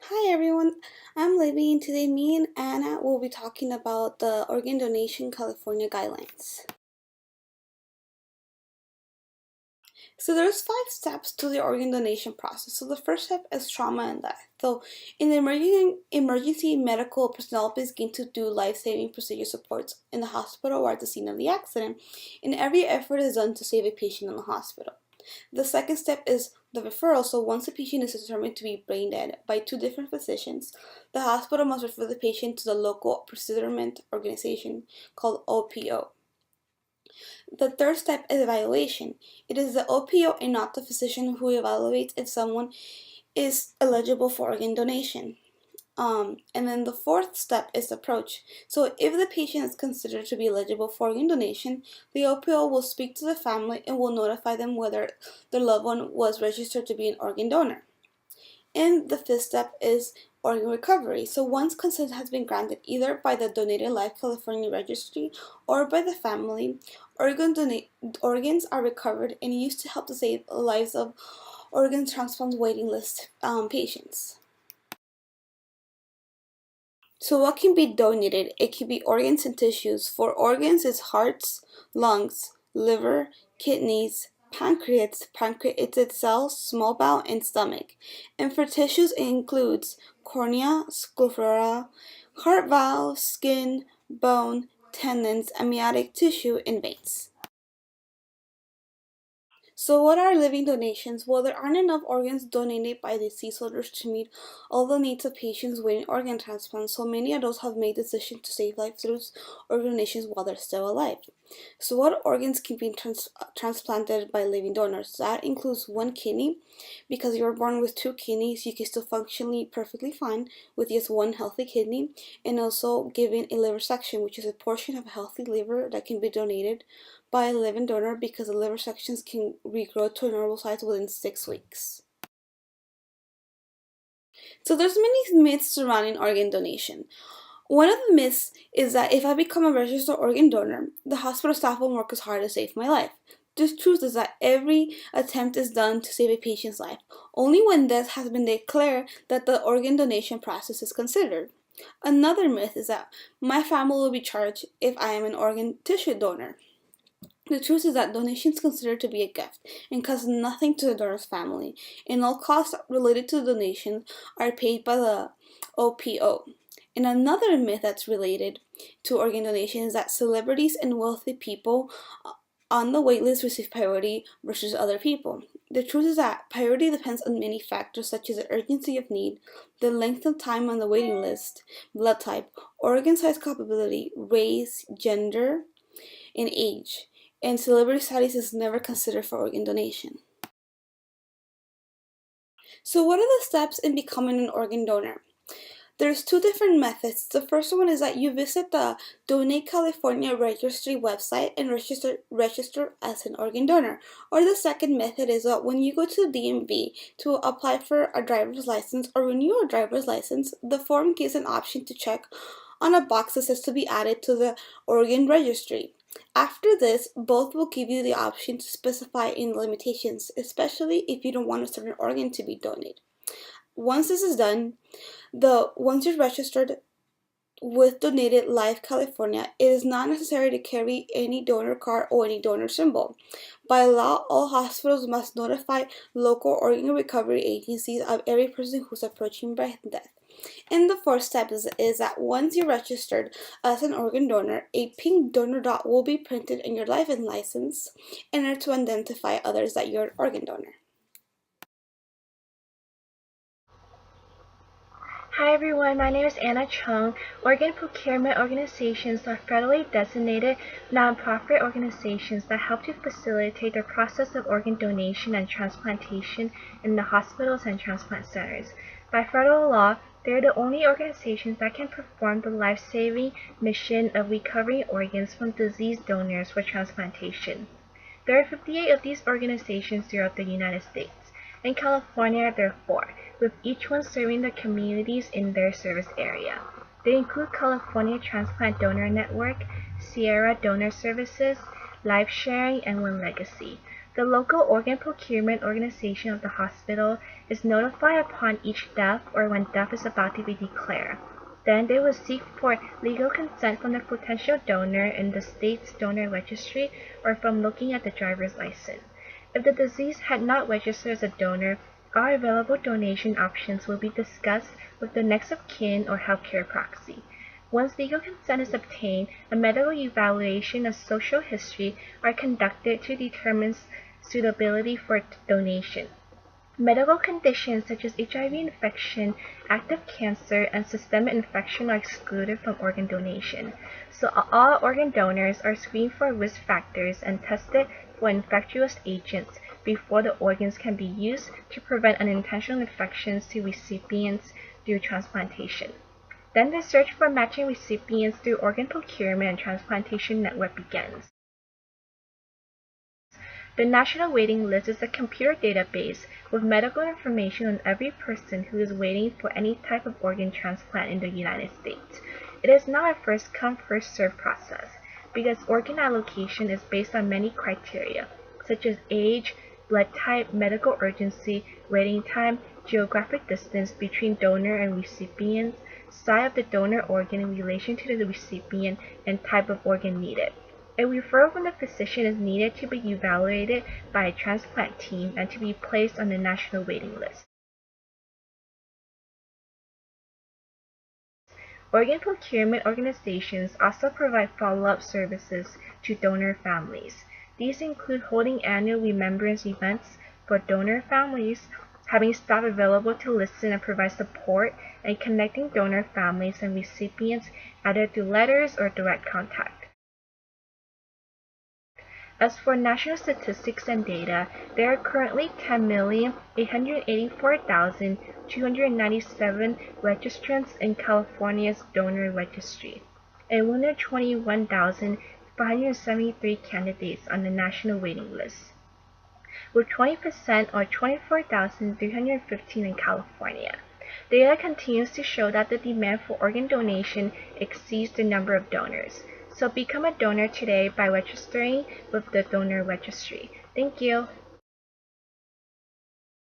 Hi everyone, I'm Libby and today me and Anna will be talking about the Organ Donation California guidelines. So there's 5 steps to the organ donation process. So the first step is trauma and death. So in the emergency medical personnel begin to do life-saving procedure supports in the hospital or at the scene of the accident, and every effort is done to save a patient in the hospital. The second step is the referral. So once the patient is determined to be brain dead by 2 different physicians, the hospital must refer the patient to the local procurement organization called OPO. The third step is evaluation. It is the OPO and not the physician who evaluates if someone is eligible for organ donation. And then the fourth step is approach. So if the patient is considered to be eligible for organ donation, the OPO will speak to the family and will notify them whether their loved one was registered to be an organ donor. And the fifth step is organ recovery. So once consent has been granted either by the Donated Life California Registry or by the family, organs are recovered and used to help to save the lives of organ transplant waiting list patients. So what can be donated? It can be organs and tissues. For organs, it's hearts, lungs, liver, kidneys, pancreatic cells, small bowel, and stomach. And for tissues, it includes cornea, sclera, heart valve, skin, bone, tendons, amniotic tissue, and veins. So what are living donations? Well, there aren't enough organs donated by deceased soldiers to meet all the needs of patients waiting organ transplants, so many adults have made decisions to save life through organ donations while they're still alive. So what organs can be transplanted by living donors? That includes 1 kidney. Because you're born with 2 kidneys, you can still functionally perfectly fine with just 1 healthy kidney, and also given a liver section, which is a portion of a healthy liver that can be donated by a living donor because the liver sections can regrow to a normal size within 6 weeks. So there's many myths surrounding organ donation. One of the myths is that if I become a registered organ donor, the hospital staff will work as hard to save my life. The truth is that every attempt is done to save a patient's life, only when death has been declared that the organ donation process is considered. Another myth is that my family will be charged if I am an organ tissue donor. The truth is that donation is considered to be a gift and costs nothing to the donor's family, and all costs related to the donation are paid by the OPO. And another myth that's related to organ donation is that celebrities and wealthy people on the waitlist receive priority versus other people. The truth is that priority depends on many factors such as the urgency of need, the length of time on the waiting list, blood type, organ size capability, race, gender, and age. And celebrity status is never considered for organ donation. So what are the steps in becoming an organ donor? There's 2 different methods. The first one is that you visit the Donate California Registry website and register as an organ donor. Or the second method is that when you go to the DMV to apply for a driver's license or renew a driver's license, the form gives an option to check on a box that says to be added to the organ registry. After this, both will give you the option to specify any limitations, especially if you don't want a certain organ to be donated. Once this is done, once you're registered with Donated Life California, it is not necessary to carry any donor card or any donor symbol. By law, all hospitals must notify local organ recovery agencies of every person who's approaching death. And the fourth step is that once you're registered as an organ donor, a pink donor dot will be printed in your life license in order to identify others that you're an organ donor. Hi everyone, my name is Anna Cheung. Organ procurement organizations are federally designated nonprofit organizations that help to facilitate the process of organ donation and transplantation in the hospitals and transplant centers. By federal law, they are the only organizations that can perform the life-saving mission of recovering organs from deceased donors for transplantation. There are 58 of these organizations throughout the United States. In California, there are 4, with each one serving the communities in their service area. They include California Transplant Donor Network, Sierra Donor Services, Life Sharing, and One Legacy. The local organ procurement organization of the hospital is notified upon each death or when death is about to be declared. Then they will seek for legal consent from the potential donor in the state's donor registry or from looking at the driver's license. If the deceased had not registered as a donor, all available donation options will be discussed with the next of kin or healthcare proxy. Once legal consent is obtained, a medical evaluation of social history are conducted to determine suitability for donation. Medical conditions such as HIV infection, active cancer, and systemic infection are excluded from organ donation. So all organ donors are screened for risk factors and tested for infectious agents before the organs can be used to prevent unintentional infections to recipients through transplantation. Then the search for matching recipients through organ procurement and transplantation network begins. The National Waiting List is a computer database with medical information on every person who is waiting for any type of organ transplant in the United States. It is not a first-come, first-served process because organ allocation is based on many criteria, such as age, blood type, medical urgency, waiting time, geographic distance between donor and recipient, size of the donor organ in relation to the recipient, and type of organ needed. A referral from the physician is needed to be evaluated by a transplant team and to be placed on the national waiting list. Organ procurement organizations also provide follow-up services to donor families. These include holding annual remembrance events for donor families, having staff available to listen and provide support, and connecting donor families and recipients either through letters or direct contact. As for national statistics and data, there are currently 10,884,297 registrants in California's donor registry and 121,573 candidates on the national waiting list, with 20% or 24,315 in California. Data continues to show that the demand for organ donation exceeds the number of donors. So become a donor today by registering with the donor registry. Thank you.